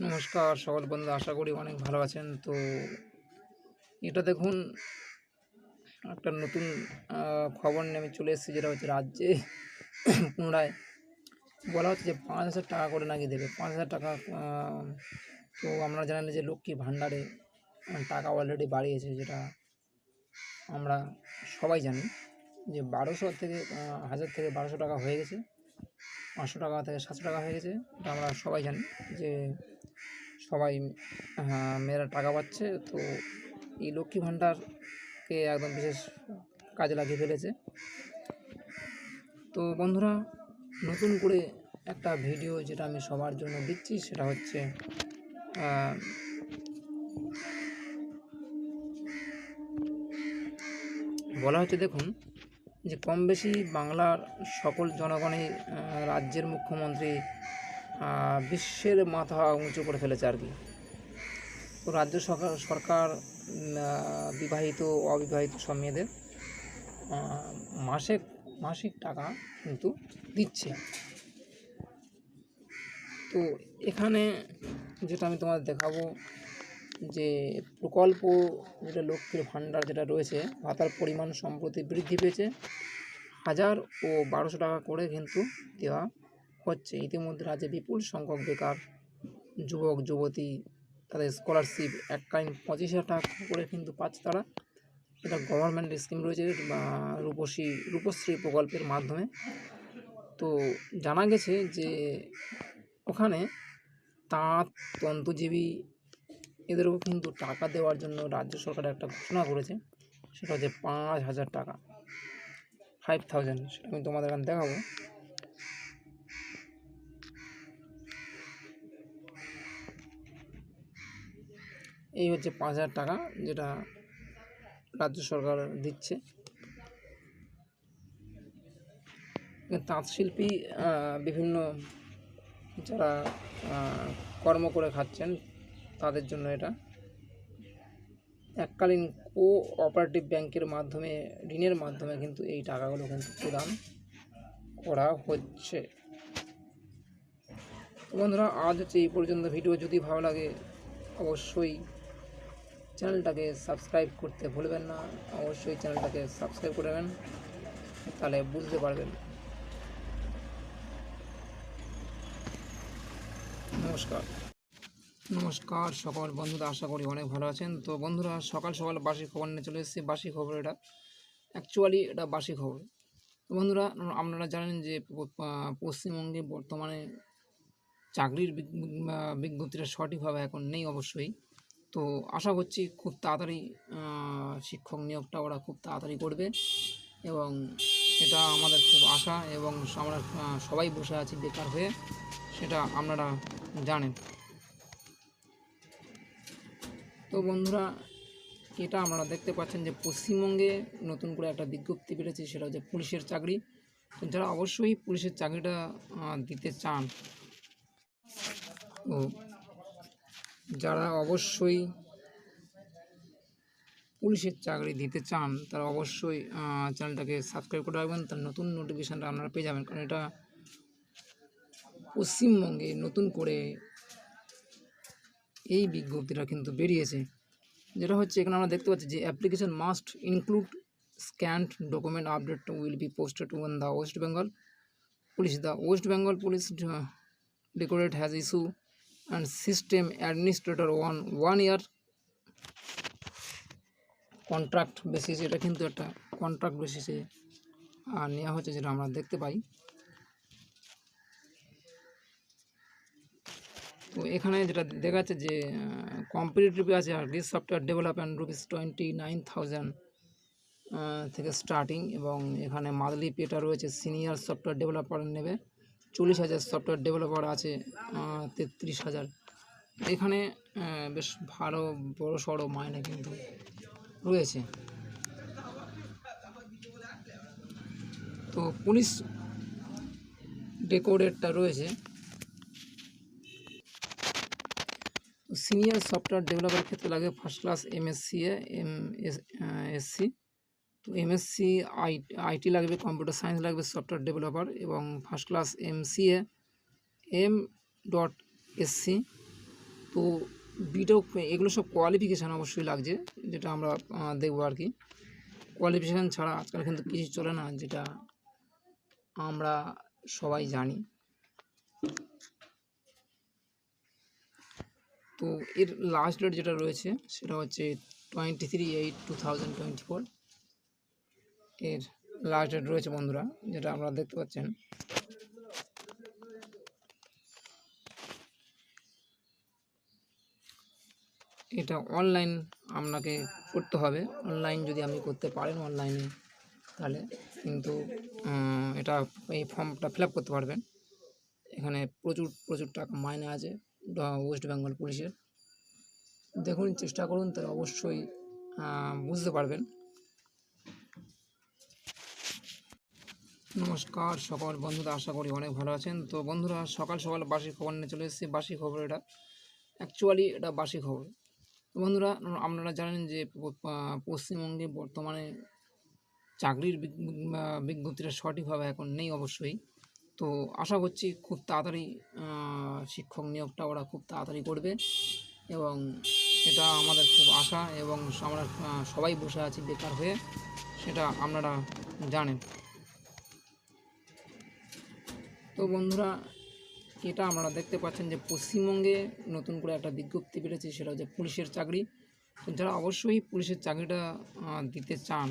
নমস্কার সকল বন্ধু, আশা করি অনেক ভালো আছেন। তো এটা দেখুন, একটা নতুন খবর নিয়ে আমি চলে এসেছি, যেটা হচ্ছে রাজ্যে পুনরায় বলা হচ্ছে যে 5,000 টাকা করে নাকি দেবে। 5,000 টাকা। তো আপনারা জানেন যে লক্ষ্মী ভাণ্ডারে টাকা অলরেডি বাড়িয়েছে, যেটা আমরা সবাই জানি যে 1200 থেকে 1000 থেকে 1200 টাকা হয়ে গেছে, 500 টাকা থেকে 700 টাকা হয়ে গেছে। এটা আমরা সবাই জানি যে সবাই মেয়েরা টাকা পাচ্ছে। তো এই লক্ষ্মী ভাণ্ডারকে একদম বিশেষ কাজে লাগিয়ে ফেলেছে। তো বন্ধুরা, নতুন করে একটা ভিডিও যেটা আমি সবার জন্য দিচ্ছি, সেটা হচ্ছে বলা হচ্ছে, দেখুন, যে কম বেশি বাংলার সকল জনগণই রাজ্যের মুখ্যমন্ত্রী বিশ্বের মাথা উঁচু করে ফেলেছে আর কি। তো রাজ্য সরকার বিবাহিত অবিবাহিত সব মেয়েদের মাসিক টাকা কিন্তু দিচ্ছে। তো এখানে যেটা আমি তোমাদের দেখাবো, যে প্রকল্প যেটা লক্ষ্মীর ভাণ্ডার যেটা রয়েছে, ভাতার পরিমাণ সম্প্রতি বৃদ্ধি পেয়েছে। 1000 ও 1200 টাকা করে কিন্তু দেওয়া হচ্ছে। ইতিমধ্যে রাজ্যে বিপুল সংখ্যক বেকার যুবক যুবতী তাদের স্কলারশিপ এককালীন 25,000 টাকা করে কিন্তু পাচ্ছে তারা। এটা গভর্নমেন্ট স্কিম রয়েছে রূপশ্রী প্রকল্পের মাধ্যমে। তো জানা গেছে যে ওখানে তাঁত, তন্তুজীবী এদেরও কিন্তু টাকা দেওয়ার জন্য রাজ্য সরকার একটা ঘোষণা করেছে, সেটা হচ্ছে 5,000 টাকা, 5,000। সেটা আমি তোমাদের এখানে দেখাবো। এই হচ্ছে 5,000 টাকা যেটা রাজ্য সরকার দিচ্ছে। তাঁত শিল্পী বিভিন্ন যারা কর্ম করে খাচ্ছেন তাদের জন্য এটা এককালীন কোঅপারেটিভ ব্যাংকের মাধ্যমে ঋণের মাধ্যমে কিন্তু এই টাকাগুলো কিন্তু প্রদান করা হচ্ছে। বন্ধুরা, আজ হচ্ছে এই পর্যন্ত। ভিডিও যদি ভালো লাগে অবশ্যই চ্যানেলটাকে সাবস্ক্রাইব করতে ভুলবেন না। অবশ্যই চ্যানেলটাকে সাবস্ক্রাইব করবেন, তাহলে বুঝতে পারবেন। নমস্কার সকল বন্ধুরা, আশা করি অনেক ভালো আছেন। তো বন্ধুরা, সকাল সকাল বাসি খবর নিয়ে চলে এসেছি। বাসি খবর এটা অ্যাকচুয়ালি এটা বাসি খবর। তো বন্ধুরা, আপনারা জানেন যে পশ্চিমবঙ্গে বর্তমানে চাকরির বিজ্ঞপ্তিটা সঠিকভাবে এখন নেই অবশ্যই। তো আশা করছি খুব তাড়াতাড়ি শিক্ষক নিয়োগটা ওরা খুব তাড়াতাড়ি করবে, এবং এটা আমাদের খুব আশা। এবং আমরা সবাই বসে আছি বেকার হয়ে, সেটা আপনারা জানেন। তো বন্ধুরা, এটা আপনারা দেখতে পাচ্ছেন যে পশ্চিমবঙ্গে নতুন করে একটা বিজ্ঞপ্তি বেরোচ্ছে, সেটা হচ্ছে পুলিশের চাকরি। তো যারা অবশ্যই পুলিশের চাকরিটা দিতে চান, ও যারা অবশ্যই পুলিশের চাকরি দিতে চান তারা অবশ্যই চ্যানেলটাকে সাবস্ক্রাইব করে রাখবেন, তার নতুন নোটিফিকেশানটা আপনারা পেয়ে যাবেন। কারণ এটা পশ্চিমবঙ্গে নতুন করে এই বিজ্ঞপ্তিটা কিন্তু বেরিয়েছে, যেটা হচ্ছে এখানে আমরা দেখতে পাচ্ছি যে application must include scanned document update will be posted on the West Bengal Police. The West Bengal Police Directorate has issued and system administrator on 1 year contract basis. এটা কিন্তু একটা কন্ট্রাক্ট বেসিসে নেওয়া হচ্ছে, যেটা আমরা দেখতে পাই। তো এখানে যেটা দেখা যাচ্ছে যে কম্পিটিটিভ আছে আর কি, সফটওয়্যার ডেভেলপমেন্ট ₹29,000 থেকে স্টার্টিং। এবং এখানে মান্থলি পেটা রয়েছে। সিনিয়র সফটওয়্যার ডেভেলপার নেবে 40,000, সফটওয়্যার ডেভেলপার আছে 33,000। এখানে বেশ ভালো বড় সড়ো মাইনে কিন্তু রয়েছে। তো পুলিশ ডেকোরেটটা রয়েছে। সিনিয়র সফটওয়্যার ডেভেলপার ক্ষেত্রে লাগে ফার্স্ট ক্লাস MSCA MSc। তো MSc আইটি লাগবে, কম্পিউটার সায়েন্স লাগবে সফটওয়্যার ডেভেলপার, এবং ফার্স্ট ক্লাস MCA M.Sc তো বিটেক এগুলো সব কোয়ালিফিকেশান অবশ্যই লাগছে, যেটা আমরা দেখবো আর কি। কোয়ালিফিকেশান ছাড়া আজকাল কিন্তু কিছু চলে না, যেটা আমরা সবাই জানি। তো এর লাস্ট ডেট যেটা রয়েছে সেটা হচ্ছে 23/8/2024 এর লাস্ট ডেট রয়েছে বন্ধুরা, যেটা আপনারা দেখতে পাচ্ছেন। এটা অনলাইন আপনাকে করতে হবে। অনলাইন যদি আপনি করতে পারেন অনলাইনে, তাহলে কিন্তু এটা এই ফর্মটা ফিল আপ করতে পারবেন। এখানে প্রচুর প্রচুর টাকা মাইনে আছে ওয়েস্ট বেঙ্গল পুলিশের। দেখুন, চেষ্টা করুন, তাহলে অবশ্যই বুঝতে পারবেন। নমস্কার সকল বন্ধুরা, আশা করি অনেক ভালো আছেন। তো বন্ধুরা, সকাল সকাল বাসি খবর নিয়ে চলে এসেছি। বাসি খবর এটা অ্যাকচুয়ালি এটা বাসি খবর। তো বন্ধুরা, আপনারা জানেন যে পশ্চিমবঙ্গে বর্তমানে চাকরির বিজ্ঞপ্তিটা সঠিকভাবে এখন নেই অবশ্যই। তো আশা করছি খুব তাড়াতাড়ি শিক্ষক নিয়োগটা ওরা খুব তাড়াতাড়ি করবে, এবং এটা আমাদের খুব আশা। এবং আমরা সবাই বসে আছি বেকার হয়ে, সেটা আপনারা জানেন। তো বন্ধুরা, এটা আপনারা দেখতে পাচ্ছেন যে পশ্চিমবঙ্গে নতুন করে একটা বিজ্ঞপ্তি বেরোচ্ছে, সেটা হচ্ছে পুলিশের চাকরি। তো যারা অবশ্যই পুলিশের চাকরিটা দিতে চান,